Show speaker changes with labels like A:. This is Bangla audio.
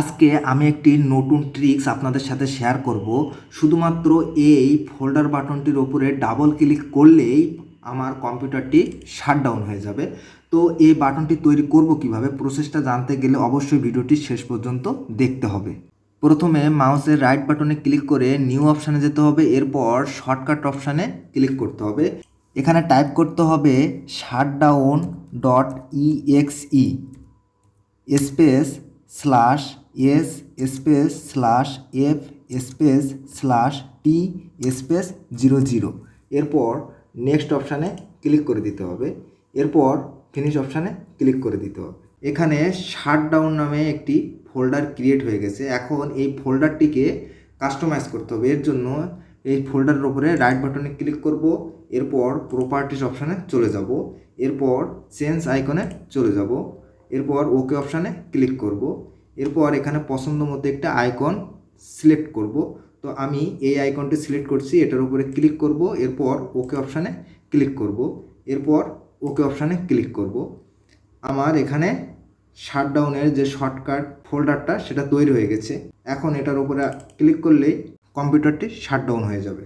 A: আজকে আমি একটি নতুন ট্রিক্স আপনাদের সাথে শেয়ার করব। শুধুমাত্র এই ফোল্ডার বাটনটির ওপরে ডাবল ক্লিক করলেই আমার কম্পিউটারটি শাটডাউন হয়ে যাবে। তো এই বাটনটি তৈরি করব কিভাবে, প্রসেসটা জানতে গেলে অবশ্যই ভিডিওটি শেষ পর্যন্ত দেখতে হবে। প্রথমে মাউসের রাইট বাটনে ক্লিক করে নিউ অপশানে যেতে হবে, এরপর শর্টকাট অপশানে ক্লিক করতে হবে। এখানে টাইপ করতে হবে shutdown dot EXE space slash S space slash F space slash T space 00। এরপর নেক্সট অপশানে ক্লিক করে দিতে হবে, এরপর ফিনিশ অপশানে ক্লিক করে দিতে হবে। এখানে শাটডাউন নামে একটি ফোল্ডার ক্রিয়েট হয়ে গেছে। এখন এই ফোল্ডারটিকে কাস্টমাইজ করতে হবে। এর জন্য এই ফোল্ডারের উপরে রাইট বাটনে ক্লিক করব, এরপর প্রপার্টিস অপশানে চলে যাব, এরপর চেঞ্জ আইকনে চলে যাব, এরপর ওকে অপশানে ক্লিক করব। এরপর এখানে পছন্দ মতো একটা আইকন সিলেক্ট করব। তো আমি এই আইকনটি সিলেক্ট করছি, এটার উপরে ক্লিক করব, এরপর ওকে অপশানে ক্লিক করব, এরপর ওকে অপশানে ক্লিক করব। আমার এখানে শাটডাউনের যে শর্টকাট ফোল্ডারটা সেটা তৈরি হয়ে গেছে। এখন এটার উপরে ক্লিক করলেই কম্পিউটারটি শাটডাউন হয়ে যাবে।